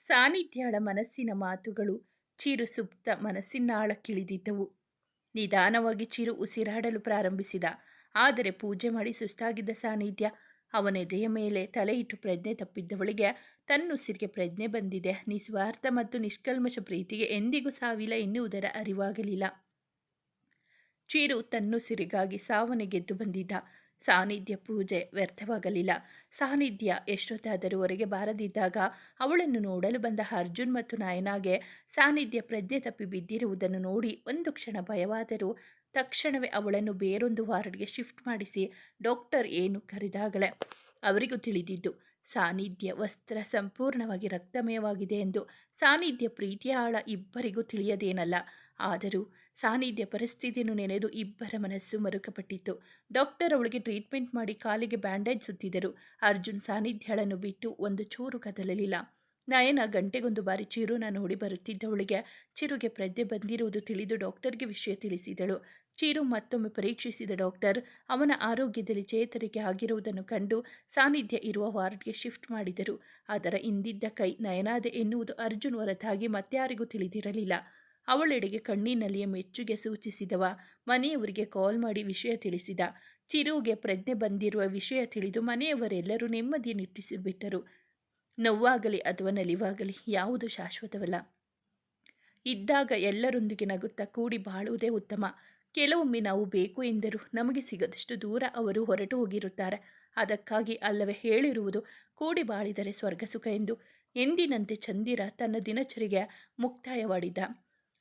ಸಾನ್ನಿಧ್ಯಳ ಮನಸ್ಸಿನ ಮಾತುಗಳು ಚಿರು ಸುಪ್ತ ಮನಸ್ಸಿನಾಳಕ್ಕಿಳಿದಿದ್ದವು. ನಿಧಾನವಾಗಿ ಚಿರು ಉಸಿರಾಡಲು ಪ್ರಾರಂಭಿಸಿದ. ಆದರೆ ಪೂಜೆ ಮಾಡಿ ಸುಸ್ತಾಗಿದ್ದ ಸಾನ್ನಿಧ್ಯ ಅವನ ಎದೆಯ ಮೇಲೆ ತಲೆ ಇಟ್ಟು ಪ್ರಜ್ಞೆ ತಪ್ಪಿದ್ದವಳಿಗೆ ತನ್ನುಸಿರಿಗೆ ಪ್ರಜ್ಞೆ ಬಂದಿದೆ. ನಿಸ್ವಾರ್ಥ ಮತ್ತು ನಿಷ್ಕಲ್ಮಶ ಪ್ರೀತಿಗೆ ಎಂದಿಗೂ ಸಾವಿಲ್ಲ ಎನ್ನುವುದರ ಅರಿವಾಗಲಿಲ್ಲ. ಚಿರು ತನ್ನುಸಿರಿಗಾಗಿ ಸಾವನ್ನೇ ಗೆದ್ದು ಬಂದಿದ್ದ. ಸಾನ್ನಿಧ್ಯ ಪೂಜೆ ವ್ಯರ್ಥವಾಗಲಿಲ್ಲ. ಸಾನ್ನಿಧ್ಯ ಎಷ್ಟೊತ್ತಾದರೂ ಹೊರಗೆ ಬಾರದಿದ್ದಾಗ ಅವಳನ್ನು ನೋಡಲು ಬಂದ ಅರ್ಜುನ್ ಮತ್ತು ನಯನಾಗೆ ಸಾನ್ನಿಧ್ಯ ಪ್ರಜ್ಞೆ ತಪ್ಪಿ ಬಿದ್ದಿರುವುದನ್ನು ನೋಡಿ ಒಂದು ಕ್ಷಣ ಭಯವಾದರೂ ತಕ್ಷಣವೇ ಅವಳನ್ನು ಬೇರೊಂದು ವಾರ್ಡ್ಗೆ ಶಿಫ್ಟ್ ಮಾಡಿಸಿ ಡಾಕ್ಟರ್ ಏನು ಕರೆದಾಗಲೇ ಅವರಿಗೂ ತಿಳಿದಿದ್ದು ಸಾನ್ನಿಧ್ಯ ವಸ್ತ್ರ ಸಂಪೂರ್ಣವಾಗಿ ರಕ್ತಮಯವಾಗಿದೆ ಎಂದು. ಸಾನ್ನಿಧ್ಯ ಪ್ರೀತಿಯ ಆಳ ಇಬ್ಬರಿಗೂ ತಿಳಿಯದೇನಲ್ಲ. ಆದರೂ ಸಾನ್ನಿಧ್ಯ ಪರಿಸ್ಥಿತಿಯನ್ನು ನೆನೆದು ಇಬ್ಬರ ಮನಸ್ಸು ಮರುಕಪಟ್ಟಿತ್ತು. ಡಾಕ್ಟರ್ ಅವಳಿಗೆ ಟ್ರೀಟ್ಮೆಂಟ್ ಮಾಡಿ ಕಾಲಿಗೆ ಬ್ಯಾಂಡೇಜ್ ಸುತ್ತಿದರು. ಅರ್ಜುನ್ ಸಾನ್ನಿಧ್ಯಳನ್ನು ಬಿಟ್ಟು ಒಂದು ಚೂರು ಕದಲಲಿಲ್ಲ. ನಯನ ಗಂಟೆಗೊಂದು ಬಾರಿ ಚಿರುನ ನೋಡಿ ಬರುತ್ತಿದ್ದವಳಿಗೆ ಚಿರುಗೆ ಪ್ರಜ್ಞೆ ಬಂದಿರುವುದು ತಿಳಿದು ಡಾಕ್ಟರ್ಗೆ ವಿಷಯ ತಿಳಿಸಿದಳು. ಚಿರು ಮತ್ತೊಮ್ಮೆ ಪರೀಕ್ಷಿಸಿದ ಡಾಕ್ಟರ್ ಅವನ ಆರೋಗ್ಯದಲ್ಲಿ ಚೇತರಿಕೆ ಆಗಿರುವುದನ್ನು ಕಂಡು ಸಾನ್ನಿಧ್ಯ ಇರುವ ವಾರ್ಡ್ಗೆ ಶಿಫ್ಟ್ ಮಾಡಿದರು. ಅದರ ಹಿಂದಿದ್ದ ಕೈ ನಯನಾದೆ ಎನ್ನುವುದು ಅರ್ಜುನ್ ಹೊರತಾಗಿ ಮತ್ಯಾರಿಗೂ ತಿಳಿದಿರಲಿಲ್ಲ. ಅವಳೆಡೆಗೆ ಕಣ್ಣಿನಲ್ಲಿಯೇ ಮೆಚ್ಚುಗೆ ಸೂಚಿಸಿದವ ಮನೆಯವರಿಗೆ ಕಾಲ್ ಮಾಡಿ ವಿಷಯ ತಿಳಿಸಿದ. ಚಿರುಗೆ ಪ್ರಜ್ಞೆ ಬಂದಿರುವ ವಿಷಯ ತಿಳಿದು ಮನೆಯವರೆಲ್ಲರೂ ನೆಮ್ಮದಿ ನಿಟ್ಟುಸಿರುಬಿಟ್ಟರು. ನೋವಾಗಲಿ ಅಥವಾ ನಲಿವಾಗಲಿ ಯಾವುದು ಶಾಶ್ವತವಲ್ಲ. ಇದ್ದಾಗ ಎಲ್ಲರೊಂದಿಗೆ ನಗುತ್ತಾ ಕೂಡಿ ಬಾಳುವುದೇ ಉತ್ತಮ. ಕೆಲವೊಮ್ಮೆ ನಾವು ಬೇಕು ಎಂದರೂ ನಮಗೆ ಸಿಗದಷ್ಟು ದೂರ ಅವರು ಹೊರಟು ಹೋಗಿರುತ್ತಾರೆ. ಅದಕ್ಕಾಗಿ ಅಲ್ಲವೇ ಹೇಳಿರುವುದು ಕೂಡಿ ಬಾಳಿದರೆ ಸ್ವರ್ಗ ಸುಖ ಎಂದು. ಎಂದಿನಂತೆ ಚಂದಿರ ತನ್ನ ದಿನಚರಿಗೆ ಮುಕ್ತಾಯವಾಡಿದ್ದ.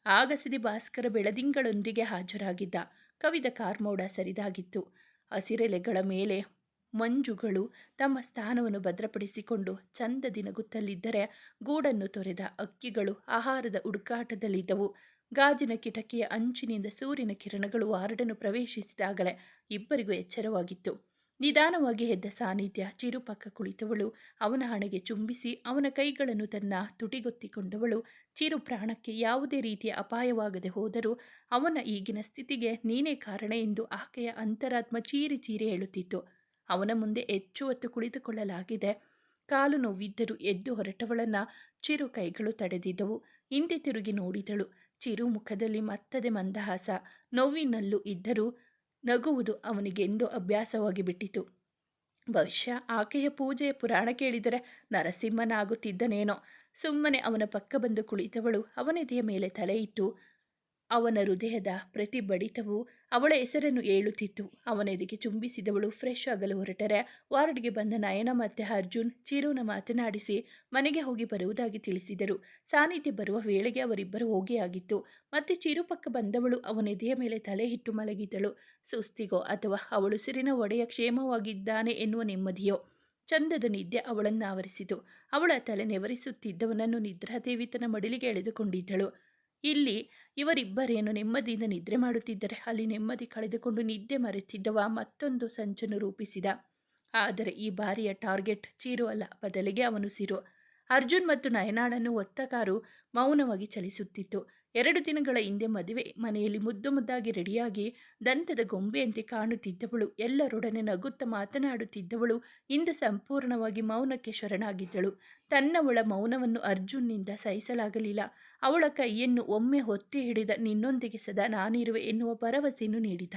ಆಗಸದಿ ಭಾಸ್ಕರ ಬೆಳದಿಂಗಳೊಂದಿಗೆ ಹಾಜರಾಗಿದ್ದ. ಕವಿದ ಕಾರ್ಮೋಡ ಸರಿದಾಗಿತ್ತು. ಹಸಿರೆಲೆಗಳ ಮೇಲೆ ಮಂಜುಗಳು ತಮ್ಮ ಸ್ಥಾನವನ್ನು ಭದ್ರಪಡಿಸಿಕೊಂಡು ಚಂದದಿ ನಗುತ್ತಲಿದ್ದರೆ ಗೂಡನ್ನು ತೊರೆದ ಹಕ್ಕಿಗಳು ಆಹಾರದ ಹುಡುಕಾಟದಲ್ಲಿದ್ದವು. ಗಾಜಿನ ಕಿಟಕಿಯ ಅಂಚಿನಿಂದ ಸೂರ್ಯನ ಕಿರಣಗಳು ವಾರ್ಡನ್ನು ಪ್ರವೇಶಿಸಿದಾಗಲೇ ಇಬ್ಬರಿಗೂ ಎಚ್ಚರವಾಗಿತ್ತು. ನಿಧಾನವಾಗಿ ಎದ್ದ ಸಾನ್ನಿಧ್ಯ ಚಿರು ಪಕ್ಕ ಕುಳಿತವಳು ಅವನ ಹಣೆಗೆ ಚುಂಬಿಸಿ ಅವನ ಕೈಗಳನ್ನು ತನ್ನ ತುಟಿಗೊತ್ತಿಕೊಂಡವಳು. ಚಿರು ಪ್ರಾಣಕ್ಕೆ ಯಾವುದೇ ರೀತಿಯ ಅಪಾಯವಾಗದೆ ಹೋದರೂ ಅವನ ಈಗಿನ ಸ್ಥಿತಿಗೆ ನೀನೇ ಕಾರಣ ಎಂದು ಆಕೆಯ ಅಂತರಾತ್ಮ ಚೀರಿ ಚೀರಿ ಹೇಳುತ್ತಿತ್ತು. ಅವನ ಮುಂದೆ ಹೆಚ್ಚು ಹೊತ್ತು ಕುಳಿತುಕೊಳ್ಳಲಾಗಿದೆ. ಕಾಲು ನೋವಿದ್ದರೂ ಎದ್ದು ಹೊರಟವಳನ್ನ ಚಿರು ಕೈಗಳು ತಡೆದಿದ್ದವು. ಹಿಂದೆ ತಿರುಗಿ ನೋಡಿದಳು. ಚಿರು ಮುಖದಲ್ಲಿ ಮತ್ತದೇ ಮಂದಹಾಸ. ನೋವಿನಲ್ಲೂ ಇದ್ದರೂ ನಗುವುದು ಅವನಿಗೆಂದೋ ಅಭ್ಯಾಸವಾಗಿ ಬಿಟ್ಟಿತು. ಬಹುಶಃ ಆಕೆಯ ಪೂಜೆಯ ಪುರಾಣ ಕೇಳಿದರೆ ನರಸಿಂಹನಾಗುತ್ತಿದ್ದನೇನೋ. ಸುಮ್ಮನೆ ಅವನ ಪಕ್ಕ ಬಂದು ಕುಳಿತವಳು ಅವನೆದೆಯ ಮೇಲೆ ತಲೆ ಇಟ್ಟು ಅವನ ಹೃದಯದ ಪ್ರತಿ ಬಡಿತವೂ ಅವಳ ಹೆಸರನ್ನು ಹೇಳುತ್ತಿತ್ತು. ಅವನೆದೆಗೆ ಚುಂಬಿಸಿದವಳು ಫ್ರೆಶ್ ಆಗಲು ಹೊರಟರೆ ವಾರ್ಡ್ಗೆ ಬಂದ ನಯನ ಮತ್ತೆ ಅರ್ಜುನ್ ಚಿರುನ ಮಾತನಾಡಿಸಿ ಮನೆಗೆ ಹೋಗಿ ಬರುವುದಾಗಿ ತಿಳಿಸಿದರು. ಸಾನ್ನಿಧ್ಯ ಬರುವ ವೇಳೆಗೆ ಅವರಿಬ್ಬರು ಹೋಗಿ ಆಗಿತ್ತು. ಮತ್ತೆ ಚಿರು ಪಕ್ಕ ಬಂದವಳು ಅವನೆದೆಯ ಮೇಲೆ ತಲೆ ಇಟ್ಟು ಮಲಗಿದ್ದಳು. ಸುಸ್ತಿಗೋ ಅಥವಾ ಅವಳುಸಿರಿನ ಒಡೆಯ ಕ್ಷೇಮವಾಗಿದ್ದಾನೆ ಎನ್ನುವ ನೆಮ್ಮದಿಯೋ ಚಂದದ ನಿದ್ದೆ ಅವಳನ್ನಾವರಿಸಿತು. ಅವಳ ತಲೆ ನೆವರಿಸುತ್ತಿದ್ದವನನ್ನು ನಿದ್ರಾದೇವಿ ತನ್ನ ಮಡಿಲಿಗೆ ಎಳೆದುಕೊಂಡಿದ್ದಳು. ಇಲ್ಲಿ ಇವರಿಬ್ಬರೇನು ನೆಮ್ಮದಿಯಿಂದ ನಿದ್ರೆ ಮಾಡುತ್ತಿದ್ದರೆ ಅಲ್ಲಿ ನೆಮ್ಮದಿ ಕಳೆದುಕೊಂಡು ನಿದ್ದೆ ಮರೆತಿದ್ದವ ಮತ್ತೊಂದು ಸಂಚನ್ನು ರೂಪಿಸಿದ. ಆದರೆ ಈ ಬಾರಿಯ ಟಾರ್ಗೆಟ್ ಚಿರು ಅಲ್ಲ, ಬದಲಿಗೆ ಅವನು ಸಿರು. ಅರ್ಜುನ್ ಮತ್ತು ನಯನಾಳನ್ನು ಹೊತ್ತ ಕಾರು ಮೌನವಾಗಿ ಚಲಿಸುತ್ತಿತ್ತು. 2 ದಿನಗಳ ಹಿಂದೆ ಮದುವೆ ಮನೆಯಲ್ಲಿ ಮುದ್ದು ಮುದ್ದಾಗಿ ರೆಡಿಯಾಗಿ ದಂತದ ಗೊಂಬೆಯಂತೆ ಕಾಣುತ್ತಿದ್ದವಳು, ಎಲ್ಲರೊಡನೆ ನಗುತ್ತಾ ಮಾತನಾಡುತ್ತಿದ್ದವಳು ಇಂದು ಸಂಪೂರ್ಣವಾಗಿ ಮೌನಕ್ಕೆ ಶರಣಾಗಿದ್ದಳು. ತನ್ನವಳ ಮೌನವನ್ನು ಅರ್ಜುನ್ನಿಂದ ಸಹಿಸಲಾಗಲಿಲ್ಲ. ಅವಳ ಕೈಯನ್ನು ಒಮ್ಮೆ ಒತ್ತಿ ಹಿಡಿದ ನಿನ್ನೊಂದಿಗೆ ಸದಾ ನಾನಿರುವೆ ಎನ್ನುವ ಭರವಸೆಯನ್ನು ನೀಡಿದ.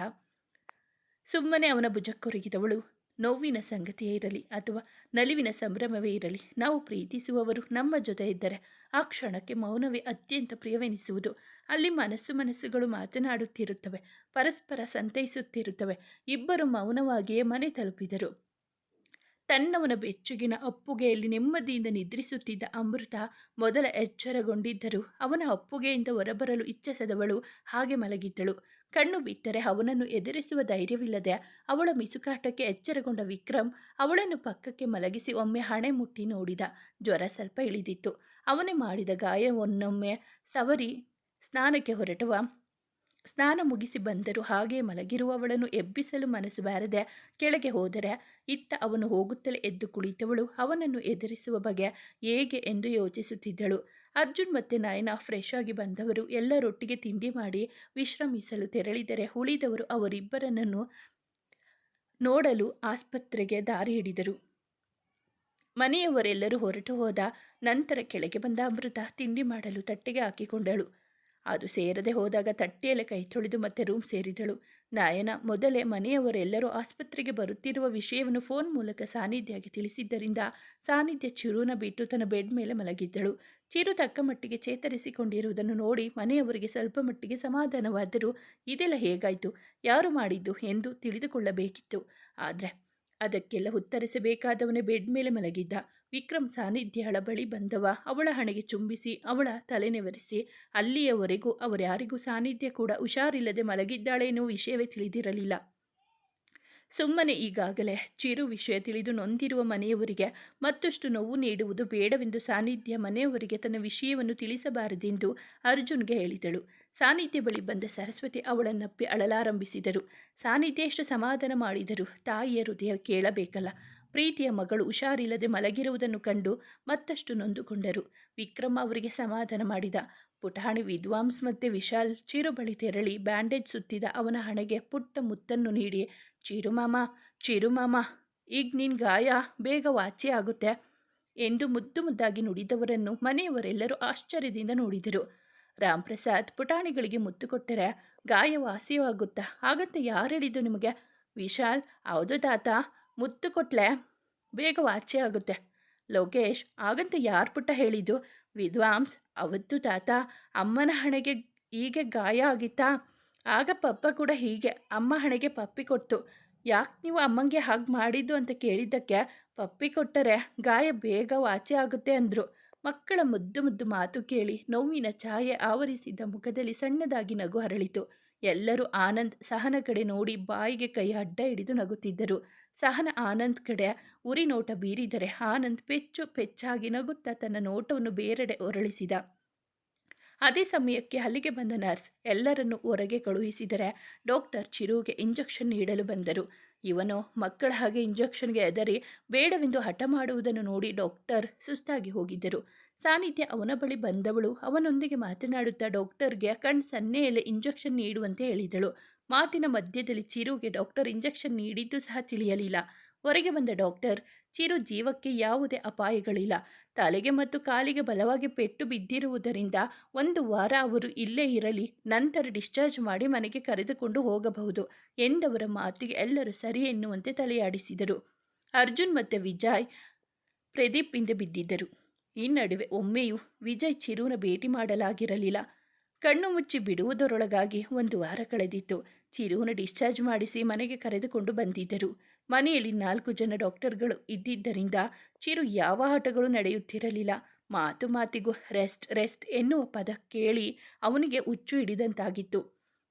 ಸುಮ್ಮನೆ ಅವನ ಭುಜಕ್ಕೊರಗಿದವಳು. ನೋವಿನ ಸಂಗತಿಯೇ ಇರಲಿ ಅಥವಾ ನಲಿವಿನ ಸಂಭ್ರಮವೇ ಇರಲಿ, ನಾವು ಪ್ರೀತಿಸುವವರು ನಮ್ಮ ಜೊತೆ ಇದ್ದರೆ ಆ ಕ್ಷಣಕ್ಕೆ ಮೌನವೇ ಅತ್ಯಂತ ಪ್ರಿಯವೆನಿಸುವುದು. ಅಲ್ಲಿ ಮನಸ್ಸುಗಳು ಮಾತನಾಡುತ್ತಿರುತ್ತವೆ, ಪರಸ್ಪರ ಸಂತೈಸುತ್ತಿರುತ್ತವೆ. ಇಬ್ಬರು ಮೌನವಾಗಿಯೇ ಮನೆ ತಲುಪಿದರು. ತನ್ನವನ ಬೆಚ್ಚಗಿನ ಅಪ್ಪುಗೆಯಲ್ಲಿ ನೆಮ್ಮದಿಯಿಂದ ನಿದ್ರಿಸುತ್ತಿದ್ದ ಅಮೃತ ಮೊದಲ ಎಚ್ಚರಗೊಂಡಿದ್ದರೂ ಅವನ ಅಪ್ಪುಗೆಯಿಂದ ಹೊರಬರಲು ಇಚ್ಛಿಸದವಳು ಹಾಗೆ ಮಲಗಿದ್ದಳು. ಕಣ್ಣು ಬಿಟ್ಟರೆ ಅವನನ್ನು ಎದುರಿಸುವ ಧೈರ್ಯವಿಲ್ಲದೆ ಅವಳ ಮಿಸುಕಾಟಕ್ಕೆ ಎಚ್ಚರಗೊಂಡ ವಿಕ್ರಮ್ ಅವಳನ್ನು ಪಕ್ಕಕ್ಕೆ ಮಲಗಿಸಿ ಒಮ್ಮೆ ಹಣೆ ಮುಟ್ಟಿ ನೋಡಿದ. ಜ್ವರ ಸ್ವಲ್ಪ ಇಳಿದಿತ್ತು. ಅವನೇ ಮಾಡಿದ ಗಾಯವನ್ನೊಮ್ಮೆ ಸವರಿ ಸ್ನಾನಕ್ಕೆ ಹೊರಟವ. ಸ್ನಾನ ಮುಗಿಸಿ ಬಂದರೂ ಹಾಗೆ ಮಲಗಿರುವವಳನ್ನು ಎಬ್ಬಿಸಲು ಮನಸ್ಸು ಬಾರದೆ ಕೆಳಗೆ ಹೋದರೆ ಇತ್ತ ಅವನು ಹೋಗುತ್ತಲೇ ಎದ್ದು ಕುಳಿತವಳು ಅವನನ್ನು ಎದುರಿಸುವ ಬಗೆ ಹೇಗೆ ಎಂದು ಯೋಚಿಸುತ್ತಿದ್ದಳು. ಅರ್ಜುನ್ ಮತ್ತು ನಯನ ಫ್ರೆಶ್ ಆಗಿ ಬಂದವರು ಎಲ್ಲರೊಟ್ಟಿಗೆ ತಿಂಡಿ ಮಾಡಿ ವಿಶ್ರಮಿಸಲು ತೆರಳಿದರೆ ಉಳಿದವರು ಅವರಿಬ್ಬರನ್ನು ನೋಡಲು ಆಸ್ಪತ್ರೆಗೆ ದಾರಿ ಹಿಡಿದರು. ಮನೆಯವರೆಲ್ಲರೂ ಹೊರಟು ಹೋದ ನಂತರ ಕೆಳಗೆ ಬಂದ ಅಮೃತ ತಿಂಡಿ ಮಾಡಲು ತಟ್ಟೆಗೆ ಹಾಕಿಕೊಂಡಳು. ಅದು ಸೇರದೆ ಹೋದಾಗ ತಟ್ಟೆಯಲ್ಲಿ ಕೈ ತೊಳೆದು ಮತ್ತೆ ರೂಮ್ ಸೇರಿದಳು. ನಯನ ಮೊದಲೇ ಮನೆಯವರೆಲ್ಲರೂ ಆಸ್ಪತ್ರೆಗೆ ಬರುತ್ತಿರುವ ವಿಷಯವನ್ನು ಫೋನ್ ಮೂಲಕ ಸಾನಿಧ್ಯಗೆ ತಿಳಿಸಿದ್ದರಿಂದ ಸಾನಿಧ್ಯ ಚಿರುನ ಬಿಟ್ಟು ತನ್ನ ಬೆಡ್ ಮೇಲೆ ಮಲಗಿದ್ದಳು. ಚಿರು ತಕ್ಕ ಮಟ್ಟಿಗೆ ಚೇತರಿಸಿಕೊಂಡಿರುವುದನ್ನು ನೋಡಿ ಮನೆಯವರಿಗೆ ಸ್ವಲ್ಪ ಮಟ್ಟಿಗೆ ಸಮಾಧಾನವಾದರೂ ಇದೆಲ್ಲ ಹೇಗಾಯಿತು, ಯಾರು ಮಾಡಿದ್ದು ಎಂದು ತಿಳಿದುಕೊಳ್ಳಬೇಕಿತ್ತು. ಆದರೆ ಅದಕ್ಕೆಲ್ಲ ಉತ್ತರಿಸಬೇಕಾದವನೇ ಬೆಡ್ ಮೇಲೆ ಮಲಗಿದ್ದ. ವಿಕ್ರಮ್ ಸಾನಿಧ್ಯಳ ಬಳಿ ಬಂದವ ಅವಳ ಹಣೆಗೆ ಚುಂಬಿಸಿ ಅವಳ ತಲೆನೆವರಿಸಿ ಅಲ್ಲಿಯವರೆಗೂ ಅವರ್ಯಾರಿಗೂ ಸಾನಿಧ್ಯ ಕೂಡ ಹುಷಾರಿಲ್ಲದೆ ಮಲಗಿದ್ದಾಳೆ ಎನ್ನುವ ವಿಷಯವೇ ತಿಳಿದಿರಲಿಲ್ಲ. ಸುಮ್ಮನೆ ಈಗಾಗಲೇ ಚಿರು ವಿಷಯ ತಿಳಿದು ನೊಂದಿರುವ ಮನೆಯವರಿಗೆ ಮತ್ತಷ್ಟು ನೋವು ನೀಡುವುದು ಬೇಡವೆಂದು ಸಾನಿಧ್ಯ ಮನೆಯವರಿಗೆ ತನ್ನ ವಿಷಯವನ್ನು ತಿಳಿಸಬಾರದೆಂದು ಅರ್ಜುನ್ಗೆ ಹೇಳಿದಳು. ಸಾನಿಧ್ಯ ಬಳಿ ಬಂದ ಸರಸ್ವತಿ ಅವಳನ್ನಪ್ಪಿ ಅಳಲಾರಂಭಿಸಿದರು. ಸಾನಿಧ್ಯ ಎಷ್ಟು ಸಮಾಧಾನ ಮಾಡಿದರು. ತಾಯಿಯ ಹೃದಯ ಕೇಳಬೇಕಲ್ಲ. ಪ್ರೀತಿಯ ಮಗಳು ಹುಷಾರಿಲ್ಲದೆ ಮಲಗಿರುವುದನ್ನು ಕಂಡು ಮತ್ತಷ್ಟು ನೊಂದುಕೊಂಡರು. ವಿಕ್ರಮ್ ಅವರಿಗೆ ಸಮಾಧಾನ ಮಾಡಿದ. ಪುಟಾಣಿ ವಿದ್ವಾಂಸ್ ಮತ್ತು ವಿಶಾಲ್ ಚಿರು ಬಳಿ ತೆರಳಿ ಬ್ಯಾಂಡೇಜ್ ಸುತ್ತಿದ ಅವನ ಹಣೆಗೆ ಪುಟ್ಟ ಮುತ್ತನ್ನು ನೀಡಿ, ಚಿರುಮಾಮ ಈಗ ನಿನ್ನ ಗಾಯ ಬೇಗ ವಾಸಿ ಆಗುತ್ತೆ ಎಂದು ಮುದ್ದು ಮುದ್ದಾಗಿ ನುಡಿದವರನ್ನು ಮನೆಯವರೆಲ್ಲರೂ ಆಶ್ಚರ್ಯದಿಂದ ನೋಡಿದರು. ರಾಮ್ ಪ್ರಸಾದ್ ಪುಟಾಣಿಗಳಿಗೆ ಮುತ್ತು ಕೊಟ್ಟರೆ ಗಾಯ ವಾಸಿಯಾಗುತ್ತಾ? ಹಾಗಂತ ಯಾರು ಹೇಳಿದ್ದು ನಿಮಗೆ? ವಿಶಾಲ್, ಹೌದು ತಾತ, ಮುತ್ತು ಕೊಟ್ಲೆ ಬೇಗ ವಾಸಿ ಆಗುತ್ತೆ. ಲೋಕೇಶ್, ಹಾಗಂತ ಯಾರು ಪುಟ್ಟ ಹೇಳಿದ್ದು? ವಿದ್ವಾಂಸ್, ಅವತ್ತು ತಾತ ಅಮ್ಮನ ಹಣೆಗೆ ಹೀಗೆ ಗಾಯ ಆಗಿತ್ತಾ? ಆಗ ಪಪ್ಪ ಕೂಡ ಹೀಗೆ ಅಮ್ಮ ಹಣೆಗೆ ಪಪ್ಪಿ ಕೊಟ್ಟು. ಯಾಕೆ ನೀವು ಅಮ್ಮಂಗೆ ಹಾಗೆ ಮಾಡಿದ್ದು ಅಂತ ಕೇಳಿದ್ದಕ್ಕೆ ಪಪ್ಪಿ ಕೊಟ್ಟರೆ ಗಾಯ ಬೇಗ ವಾಸಿ ಆಗುತ್ತೆ ಅಂದರು. ಮಕ್ಕಳ ಮುದ್ದು ಮುದ್ದು ಮಾತು ಕೇಳಿ ನೋವಿನ ಛಾಯೆ ಆವರಿಸಿದ್ದ ಮುಖದಲ್ಲಿ ಸಣ್ಣದಾಗಿ ನಗು ಹರಳಿತು. ಎಲ್ಲರೂ ಆನಂದ್ ಸಹನ ಕಡೆ ನೋಡಿ ಬಾಯಿಗೆ ಕೈ ಅಡ್ಡ ಹಿಡಿದು ನಗುತ್ತಿದ್ದರು. ಸಹನ ಆನಂದ್ ಕಡೆ ಉರಿ ನೋಟ ಬೀರಿದರೆ ಆನಂದ್ ಪೆಚ್ಚು ಪೆಚ್ಚಾಗಿ ನಗುತ್ತಾ ತನ್ನ ನೋಟವನ್ನು ಬೇರೆಡೆ ಹೊರಳಿಸಿದ. ಅದೇ ಸಮಯಕ್ಕೆ ಅಲ್ಲಿಗೆ ಬಂದ ನರ್ಸ್ ಎಲ್ಲರನ್ನೂ ಹೊರಗೆ ಕಳುಹಿಸಿದರೆ ಡಾಕ್ಟರ್ ಚಿರುಗೆ ಇಂಜೆಕ್ಷನ್ ನೀಡಲು ಬಂದರು. ಇವನು ಮಕ್ಕಳ ಹಾಗೆ ಇಂಜೆಕ್ಷನ್ಗೆ ಹೆದರಿ ಬೇಡವೆಂದು ಹಠ ಮಾಡುವುದನ್ನು ನೋಡಿ ಡಾಕ್ಟರ್ ಸುಸ್ತಾಗಿ ಹೋಗಿದ್ದರು. ಸಾನಿಧ್ಯ ಅವನ ಬಳಿ ಬಂದವಳು ಅವನೊಂದಿಗೆ ಮಾತನಾಡುತ್ತಾ ಡಾಕ್ಟರ್ಗೆ ಸನ್ನೆಯಲ್ಲೇ ಇಂಜೆಕ್ಷನ್ ನೀಡುವಂತೆ ಹೇಳಿದಳು. ಮಾತಿನ ಮಧ್ಯದಲ್ಲಿ ಚಿರುಗೆ ಡಾಕ್ಟರ್ ಇಂಜೆಕ್ಷನ್ ನೀಡಿದ್ದು ಸಹ ತಿಳಿಯಲಿಲ್ಲ. ಹೊರಗೆ ಬಂದ ಡಾಕ್ಟರ್, ಚಿರು ಜೀವಕ್ಕೆ ಯಾವುದೇ ಅಪಾಯಗಳಿಲ್ಲ. ತಲೆಗೆ ಮತ್ತು ಕಾಲಿಗೆ ಬಲವಾಗಿ ಪೆಟ್ಟು ಬಿದ್ದಿರುವುದರಿಂದ 1 ವಾರ ಅವರು ಇಲ್ಲೇ ಇರಲಿ, ನಂತರ ಡಿಸ್ಚಾರ್ಜ್ ಮಾಡಿ ಮನೆಗೆ ಕರೆದುಕೊಂಡು ಹೋಗಬಹುದು ಎಂದವರ ಮಾತಿಗೆ ಎಲ್ಲರೂ ಸರಿ ಎನ್ನುವಂತೆ ತಲೆಯಾಡಿಸಿದರು. ಅರ್ಜುನ್ ಮತ್ತು ವಿಜಯ್ ಪ್ರದೀಪ್ ಹಿಂದೆ ಬಿದ್ದಿದ್ದರು. ಈ ನಡುವೆ ಒಮ್ಮೆಯೂ ವಿಜಯ್ ಚಿರುನ ಭೇಟಿ ಮಾಡಲಾಗಿರಲಿಲ್ಲ. ಕಣ್ಣು ಮುಚ್ಚಿ ಬಿಡುವುದರೊಳಗಾಗಿ 1 ವಾರ ಕಳೆದಿತ್ತು. ಚಿರುನ ಡಿಸ್ಚಾರ್ಜ್ ಮಾಡಿಸಿ ಮನೆಗೆ ಕರೆದುಕೊಂಡು ಬಂದಿದ್ದರು. ಮನೆಯಲ್ಲಿ 4 ಜನ ಡಾಕ್ಟರ್ಗಳು ಇದ್ದಿದ್ದರಿಂದ ಚಿರು ಯಾವ ಆಟಗಳು ನಡೆಯುತ್ತಿರಲಿಲ್ಲ. ಮಾತಿಗೂ ರೆಸ್ಟ್ ಎನ್ನುವ ಪದ ಕೇಳಿ ಅವನಿಗೆ ಹುಚ್ಚು ಹಿಡಿದಂತಾಗಿತ್ತು.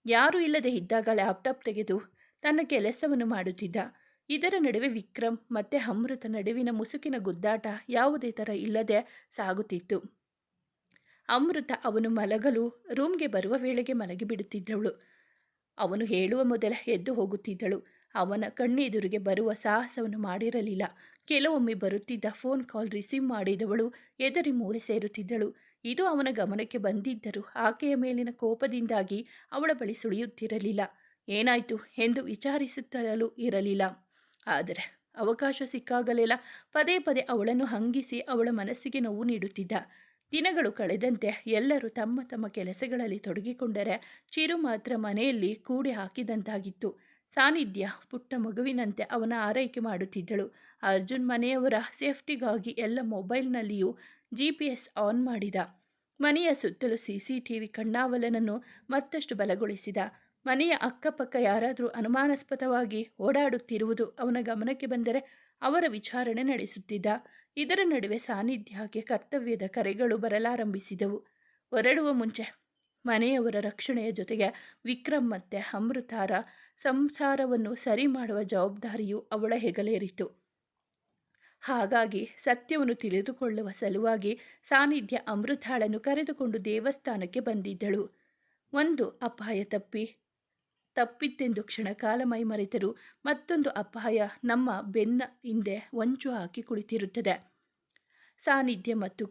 ಯಾರೂ ಇಲ್ಲದೆ ಇದ್ದಾಗ ಲ್ಯಾಪ್ಟಾಪ್ ತೆಗೆದು ತನ್ನ ಕೆಲಸವನ್ನು ಮಾಡುತ್ತಿದ್ದ. ಇದರ ನಡುವೆ ವಿಕ್ರಮ್ ಮತ್ತು ಅಮೃತ ನಡುವಿನ ಮುಸುಕಿನ ಗುದ್ದಾಟ ಯಾವುದೇ ಥರ ಇಲ್ಲದೆ ಸಾಗುತ್ತಿತ್ತು. ಅಮೃತ ಅವನು ಮಲಗಲು ರೂಮ್ಗೆ ಬರುವ ವೇಳೆಗೆ ಮಲಗಿಬಿಡುತ್ತಿದ್ದವಳು. ಅವನು ಹೇಳುವ ಮೊದಲೇ ಎದ್ದು ಹೋಗುತ್ತಿದ್ದಳು. ಅವನ ಕಣ್ಣೆದುರಿಗೆ ಬರುವ ಸಾಹಸವನ್ನು ಮಾಡಿರಲಿಲ್ಲ. ಕೆಲವೊಮ್ಮೆ ಬರುತ್ತಿದ್ದ ಫೋನ್ ಕಾಲ್ ರಿಸೀವ್ ಮಾಡಿದವಳು ಎದರಿ ಮೂಲೆ ಸೇರುತ್ತಿದ್ದಳು. ಇದು ಅವನ ಗಮನಕ್ಕೆ ಬಂದಿದ್ದರೂ ಆಕೆಯ ಮೇಲಿನ ಕೋಪದಿಂದಾಗಿ ಅವಳ ಬಳಿ ಸುಳಿಯುತ್ತಿರಲಿಲ್ಲ. ಏನಾಯಿತು ಎಂದು ವಿಚಾರಿಸುತ್ತಲೂ ಇರಲಿಲ್ಲ. ಆದರೆ ಅವಕಾಶ ಸಿಕ್ಕಾಗಲೆಲ್ಲ ಪದೇ ಪದೇ ಅವಳನ್ನು ಹಂಗಿಸಿ ಅವಳ ಮನಸ್ಸಿಗೆ ನೋವು ನೀಡುತ್ತಿದ್ದ. ದಿನಗಳು ಕಳೆದಂತೆ ಎಲ್ಲರೂ ತಮ್ಮ ತಮ್ಮ ಕೆಲಸಗಳಲ್ಲಿ ತೊಡಗಿಕೊಂಡರೆ ಚಿರು ಮಾತ್ರ ಮನೆಯಲ್ಲಿ ಕೂಡಿ ಹಾಕಿದಂತಾಗಿತ್ತು. ಸಾನಿಧ್ಯ ಪುಟ್ಟ ಮಗುವಿನಂತೆ ಅವನ ಆರೈಕೆ ಮಾಡುತ್ತಿದ್ದಳು. ಅರ್ಜುನ್ ಮನೆಯವರ ಸೇಫ್ಟಿಗಾಗಿ ಎಲ್ಲ ಮೊಬೈಲ್ನಲ್ಲಿಯೂ GPS ಆನ್ ಮಾಡಿದ. ಮನೆಯ ಸುತ್ತಲೂ CCTV ಕಣ್ಣಾವಲನನ್ನು ಮತ್ತಷ್ಟು ಬಲಗೊಳಿಸಿದ. ಮನೆಯ ಅಕ್ಕಪಕ್ಕ ಯಾರಾದರೂ ಅನುಮಾನಾಸ್ಪದವಾಗಿ ಓಡಾಡುತ್ತಿರುವುದು ಅವನ ಗಮನಕ್ಕೆ ಬಂದರೆ ಅವರ ವಿಚಾರಣೆ ನಡೆಸುತ್ತಿದ್ದ. ಇದರ ನಡುವೆ ಸಾನಿಧ್ಯಕ್ಕೆ ಕರ್ತವ್ಯದ ಕರೆಗಳು ಬರಲಾರಂಭಿಸಿದವು. ಹೊರಡುವ ಮುಂಚೆ ಮನೆಯವರ ರಕ್ಷಣೆಯ ಜೊತೆಗೆ ವಿಕ್ರಮ್ ಮತ್ತು ಅಮೃತಾರ ಸಂಸಾರವನ್ನು ಸರಿ ಮಾಡುವ ಜವಾಬ್ದಾರಿಯು ಅವಳ ಹೆಗಲೇರಿತು. ಹಾಗಾಗಿ ಸತ್ಯವನ್ನು ತಿಳಿದುಕೊಳ್ಳುವ ಸಲುವಾಗಿ ಸಾನಿಧ್ಯ ಅಮೃತಾಳನ್ನು ಕರೆದುಕೊಂಡು ದೇವಸ್ಥಾನಕ್ಕೆ ಬಂದಿದ್ದಳು. ಒಂದು ಅಪಾಯ ತಪ್ಪಿತ್ತೆಂದು ಕ್ಷಣಕಾಲ ಮೈಮರೆತರು. ಮತ್ತೊಂದು ಅಪಾಯ ನಮ್ಮ ಬೆನ್ನ ಹಿಂದೆ ಹೊಂಚು ಹಾಕಿ ಕುಳಿತಿರುತ್ತದೆ. ಸಾನಿಧ್ಯ ಮತ್ತು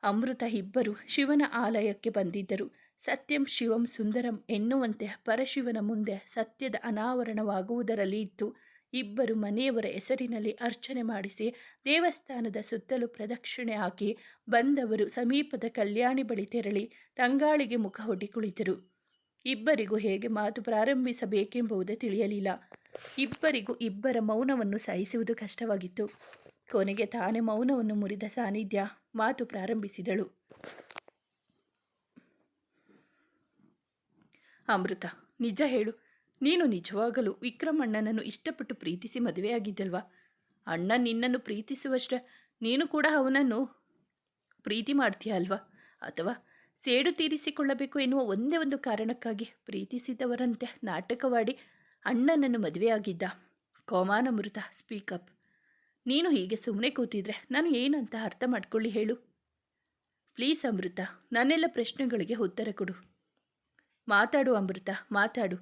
ಅಮೃತ ಇಬ್ಬರು ಶಿವನ ಆಲಯಕ್ಕೆ ಬಂದಿದ್ದರು. ಸತ್ಯಂ ಶಿವಂ ಸುಂದರಂ ಎನ್ನುವಂತೆ ಪರಶಿವನ ಮುಂದೆ ಸತ್ಯದ ಅನಾವರಣವಾಗುವುದರಲ್ಲಿ ಇತ್ತು. ಇಬ್ಬರು ಮನೆಯವರ ಹೆಸರಿನಲ್ಲಿ ಅರ್ಚನೆ ಮಾಡಿಸಿ ದೇವಸ್ಥಾನದ ಸುತ್ತಲೂ ಪ್ರದಕ್ಷಿಣೆ ಹಾಕಿ ಬಂದವರು ಸಮೀಪದ ಕಲ್ಯಾಣಿ ಬಳಿ ತೆರಳಿ ತಂಗಾಳಿಗೆ ಮುಖ ಒಡ್ಡಿ ಕುಳಿತರು. ಇಬ್ಬರಿಗೂ ಹೇಗೆ ಮಾತು ಪ್ರಾರಂಭಿಸಬೇಕೆಂಬುದು ತಿಳಿಯಲಿಲ್ಲ. ಇಬ್ಬರಿಗೂ ಇಬ್ಬರ ಮೌನವನ್ನು ಸಹಿಸುವುದು ಕಷ್ಟವಾಗಿತ್ತು. ಕೊನೆಗೆ ತಾನೇ ಮೌನವನ್ನು ಮುರಿದ ಸಾನ್ನಿಧ್ಯ ಮಾತು ಪ್ರಾರಂಭಿಸಿದಳು. ಅಮೃತ, ನಿಜ ಹೇಳು, ನೀನು ನಿಜವಾಗಲೂ ವಿಕ್ರಮಣ್ಣನನ್ನು ಇಷ್ಟಪಟ್ಟು ಪ್ರೀತಿಸಿ ಮದುವೆಯಾಗಿದ್ದಲ್ವಾ? ಅಣ್ಣ ನಿನ್ನನ್ನು ಪ್ರೀತಿಸುವಷ್ಟೇ ನೀನು ಕೂಡ ಅವನನ್ನು ಪ್ರೀತಿ ಮಾಡ್ತೀಯ ಅಲ್ವಾ? ಅಥವಾ ಸೇಡು ತೀರಿಸಿಕೊಳ್ಳಬೇಕು ಎನ್ನುವ ಒಂದೇ ಒಂದು ಕಾರಣಕ್ಕಾಗಿ ಪ್ರೀತಿಸಿದವರಂತೆ ನಾಟಕವಾಡಿ ಅಣ್ಣನನ್ನು ಮದುವೆಯಾಗಿದ್ದ? ಕಾಮಾನ್ ಅಮೃತ, ಸ್ಪೀಕಪ್. ನೀನು ಹೀಗೆ ಸುಮ್ಮನೆ ಕೂತಿದ್ರೆ ನಾನು ಏನಂತ ಅರ್ಥ ಮಾಡ್ಕೊಳ್ಳಿ ಹೇಳು. ಪ್ಲೀಸ್ ಅಮೃತ, ನನ್ನೆಲ್ಲ ಪ್ರಶ್ನೆಗಳಿಗೆ ಉತ್ತರ ಕೊಡು. ಮಾತಾಡು ಅಮೃತ, ಮಾತಾಡು.